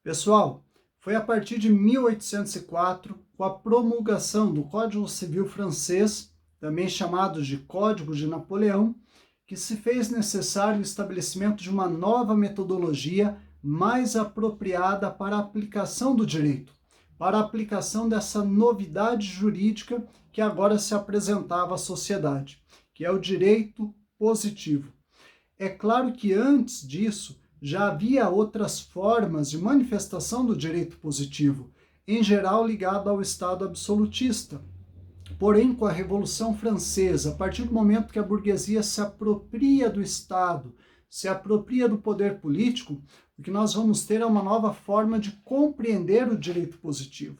Pessoal, foi a partir de 1804, com a promulgação do Código Civil francês, também chamado de Código de Napoleão, que se fez necessário o estabelecimento de uma nova metodologia mais apropriada para a aplicação do direito, para a aplicação dessa novidade jurídica que agora se apresentava à sociedade, que é o direito positivo. É claro que antes disso, já havia outras formas de manifestação do direito positivo, em geral ligado ao Estado absolutista. Porém, com a Revolução Francesa, a partir do momento que a burguesia se apropria do Estado, se apropria do poder político, o que nós vamos ter é uma nova forma de compreender o direito positivo.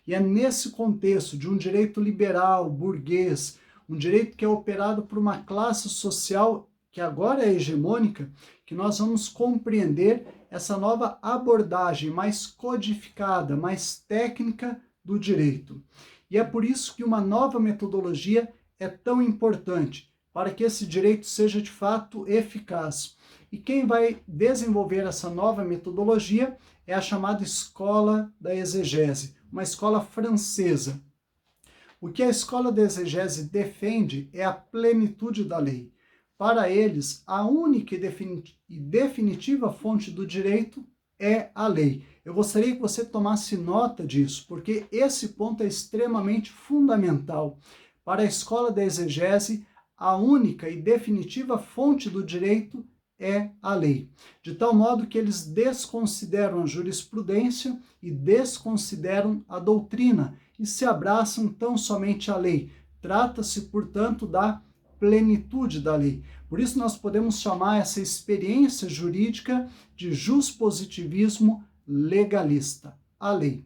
E é nesse contexto de um direito liberal, burguês, um direito que é operado por uma classe social que agora é hegemônica, que nós vamos compreender essa nova abordagem mais codificada, mais técnica do direito. E é por isso que uma nova metodologia é tão importante, para que esse direito seja de fato eficaz. E quem vai desenvolver essa nova metodologia é a chamada Escola da Exegese, uma escola francesa. O que a Escola da Exegese defende é a plenitude da lei. Para eles, a única e definitiva fonte do direito é a lei. Eu gostaria que você tomasse nota disso, porque esse ponto é extremamente fundamental. Para a Escola da Exegese, a única e definitiva fonte do direito é a lei. De tal modo que eles desconsideram a jurisprudência e desconsideram a doutrina e se abraçam tão somente à lei. Trata-se, portanto, da plenitude da lei. Por isso nós podemos chamar essa experiência jurídica de juspositivismo legalista, a lei.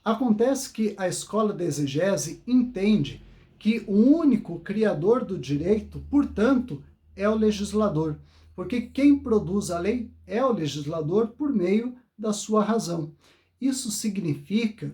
Acontece que a escola da exegese entende que o único criador do direito, portanto, é o legislador, porque quem produz a lei é o legislador por meio da sua razão. Isso significa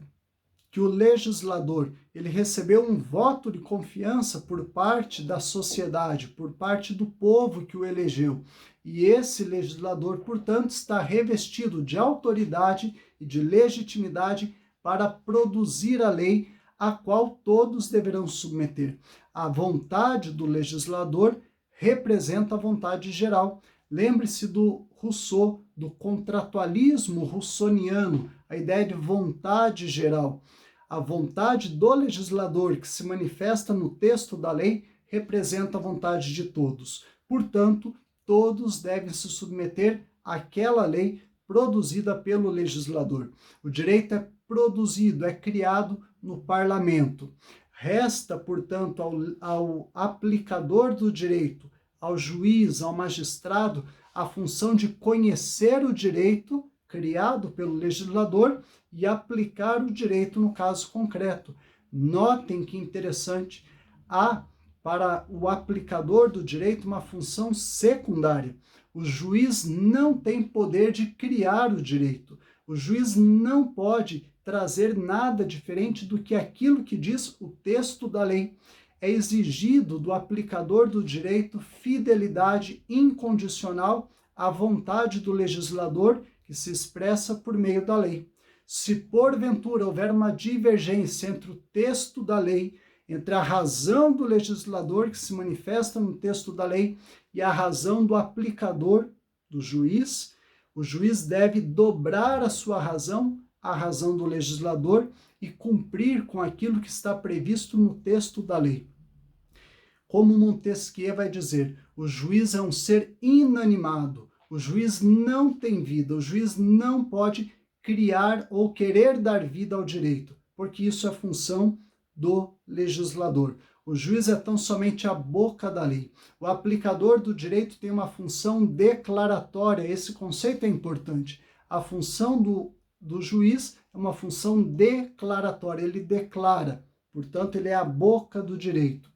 que o legislador ele recebeu um voto de confiança por parte da sociedade, por parte do povo que o elegeu. E esse legislador, portanto, está revestido de autoridade e de legitimidade para produzir a lei a qual todos deverão submeter. A vontade do legislador representa a vontade geral. Lembre-se do Rousseau, do contratualismo russoniano, a ideia de vontade geral. A vontade do legislador que se manifesta no texto da lei representa a vontade de todos. Portanto, todos devem se submeter àquela lei produzida pelo legislador. O direito é produzido, é criado no parlamento. Resta, portanto, ao aplicador do direito, ao juiz, ao magistrado, a função de conhecer o direito criado pelo legislador e aplicar o direito no caso concreto. Notem que interessante, há para o aplicador do direito uma função secundária. O juiz não tem poder de criar o direito. O juiz não pode trazer nada diferente do que aquilo que diz o texto da lei. É exigido do aplicador do direito fidelidade incondicional à vontade do legislador que se expressa por meio da lei. Se porventura houver uma divergência entre o texto da lei, entre a razão do legislador que se manifesta no texto da lei e a razão do aplicador, do juiz, o juiz deve dobrar a sua razão, a razão do legislador, e cumprir com aquilo que está previsto no texto da lei. Como Montesquieu vai dizer, o juiz é um ser inanimado, o juiz não tem vida, o juiz não pode criar ou querer dar vida ao direito, porque isso é função do legislador. O juiz é tão somente a boca da lei. O aplicador do direito tem uma função declaratória, esse conceito é importante. A função do juiz é uma função declaratória, ele declara, portanto, ele é a boca do direito.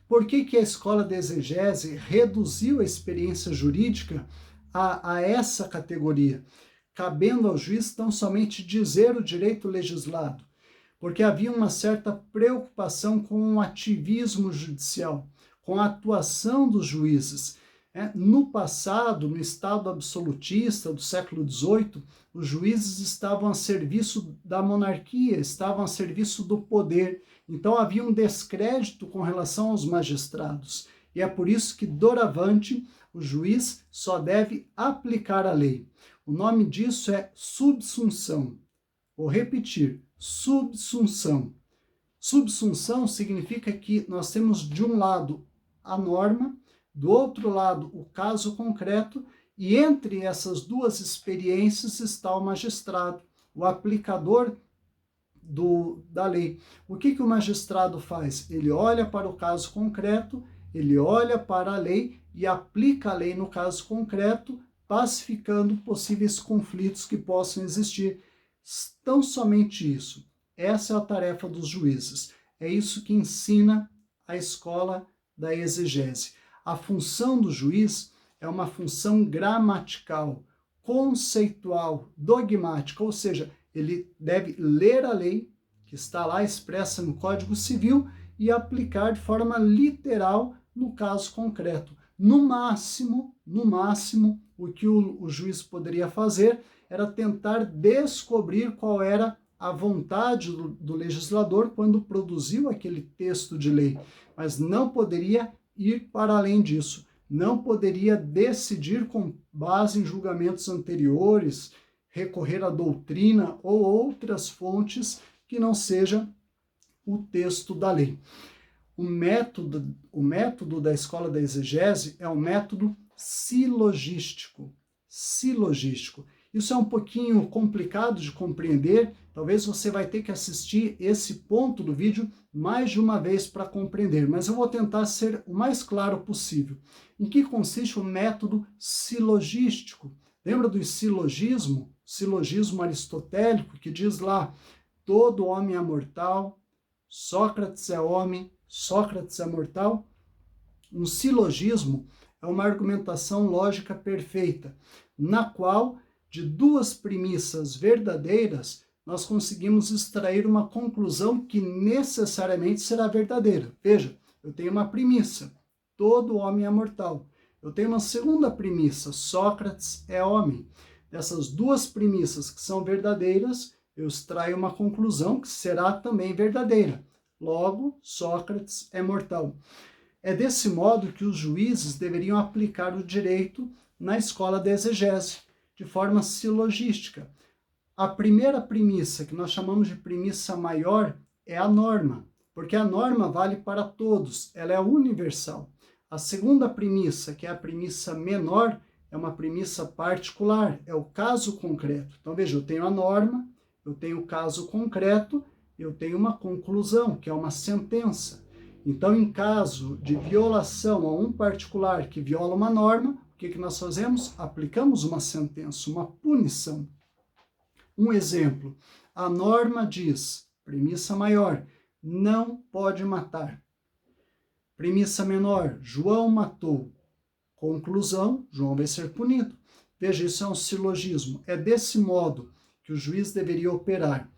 Por que a escola de exegese reduziu a experiência jurídica a essa categoria, cabendo ao juiz tão somente dizer o direito legislado? porque havia uma certa preocupação com o ativismo judicial, com a atuação dos juízes. No passado, no Estado absolutista do século XVIII, os juízes estavam a serviço da monarquia, estavam a serviço do poder. Então havia um descrédito com relação aos magistrados. E é por isso que, doravante, o juiz só deve aplicar a lei. O nome disso é subsunção. Vou repetir, subsunção. Subsunção significa que nós temos de um lado a norma, do outro lado o caso concreto, e entre essas duas experiências está o magistrado, o aplicador da lei. O que o magistrado faz? Ele olha para o caso concreto, ele olha para a lei e aplica a lei no caso concreto, pacificando possíveis conflitos que possam existir. Tão somente isso. Essa é a tarefa dos juízes. É isso que ensina a escola da exegese. A função do juiz é uma função gramatical, conceitual, dogmática, ou seja, ele deve ler a lei que está lá expressa no Código Civil e aplicar de forma literal no caso concreto. No máximo, o que o juiz poderia fazer era tentar descobrir qual era a vontade do legislador quando produziu aquele texto de lei, mas não poderia ir para além disso, não poderia decidir com base em julgamentos anteriores, recorrer à doutrina ou outras fontes que não seja o texto da lei. O método da escola da exegese é um método silogístico. Isso é um pouquinho complicado de compreender, talvez você vai ter que assistir esse ponto do vídeo mais de uma vez para compreender, mas eu vou tentar ser o mais claro possível. Em que consiste o método silogístico? Lembra do silogismo? Silogismo aristotélico, que diz lá, todo homem é mortal, Sócrates é homem, Sócrates é mortal? Um silogismo é uma argumentação lógica perfeita, na qual, de duas premissas verdadeiras, nós conseguimos extrair uma conclusão que necessariamente será verdadeira. Veja, eu tenho uma premissa, todo homem é mortal. Eu tenho uma segunda premissa, Sócrates é homem. Dessas duas premissas que são verdadeiras, eu extraio uma conclusão que será também verdadeira. Logo, Sócrates é mortal. É desse modo que os juízes deveriam aplicar o direito na escola da exegese, de forma silogística. A primeira premissa, que nós chamamos de premissa maior, é a norma, porque a norma vale para todos, ela é universal. A segunda premissa, que é a premissa menor, é uma premissa particular, é o caso concreto. Então, veja, eu tenho a norma, eu tenho o caso concreto, eu tenho uma conclusão, que é uma sentença. Então, em caso de violação a um particular que viola uma norma, o que nós fazemos? Aplicamos uma sentença, uma punição. Um exemplo, a norma diz, premissa maior, não pode matar. Premissa menor, João matou. Conclusão, João vai ser punido. Veja, isso é um silogismo. É desse modo que o juiz deveria operar.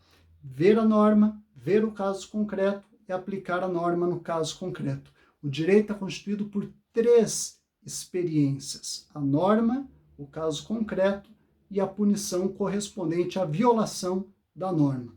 Ver a norma, ver o caso concreto e aplicar a norma no caso concreto. O direito é constituído por três experiências: a norma, o caso concreto e a punição correspondente à violação da norma.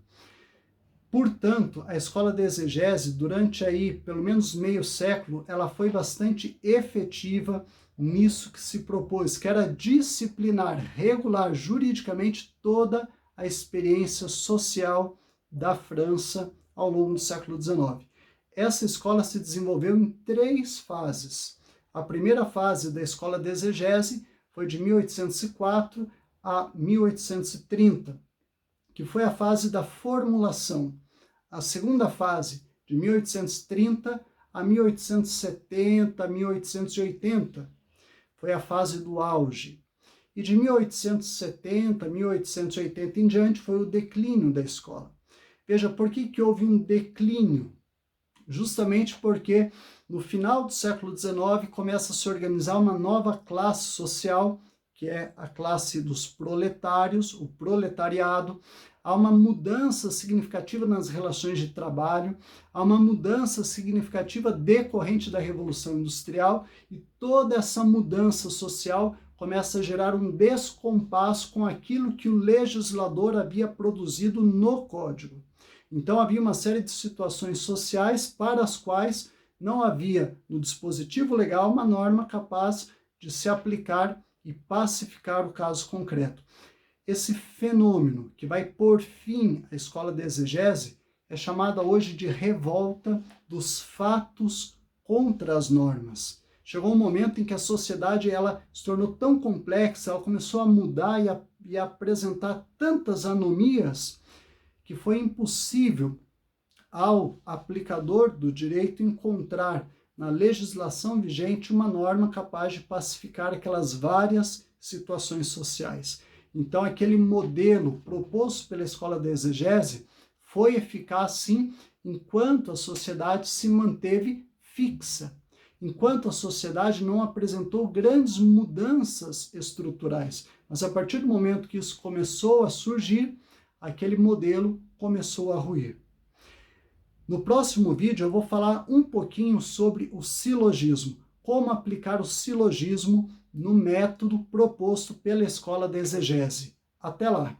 Portanto, a escola da exegese, durante aí pelo menos meio século, ela foi bastante efetiva nisso que se propôs, que era disciplinar, regular juridicamente toda a experiência social da França ao longo do século XIX. Essa escola se desenvolveu em três fases. A primeira fase da escola da exegese foi de 1804 a 1830, que foi a fase da formulação. A segunda fase, de 1830 a 1870, 1880, foi a fase do auge. E de 1870, 1880 em diante, foi o declínio da escola. Veja, por que houve um declínio? Justamente porque no final do século XIX começa a se organizar uma nova classe social, que é a classe dos proletários, o proletariado. há uma mudança significativa nas relações de trabalho, há uma mudança significativa decorrente da Revolução Industrial, e toda essa mudança social começa a gerar um descompasso com aquilo que o legislador havia produzido no Código. Então havia uma série de situações sociais para as quais não havia no dispositivo legal uma norma capaz de se aplicar e pacificar o caso concreto. Esse fenômeno que vai pôr fim à escola de exegese é chamada hoje de revolta dos fatos contra as normas. Chegou um momento em que a sociedade ela se tornou tão complexa, ela começou a mudar e a apresentar tantas anomias que foi impossível ao aplicador do direito encontrar na legislação vigente uma norma capaz de pacificar aquelas várias situações sociais. Então, aquele modelo proposto pela escola da exegese foi eficaz, sim, enquanto a sociedade se manteve fixa, enquanto a sociedade não apresentou grandes mudanças estruturais. Mas a partir do momento que isso começou a surgir, aquele modelo começou a ruir. No próximo vídeo eu vou falar um pouquinho sobre o silogismo, como aplicar o silogismo no método proposto pela escola da exegese. Até lá!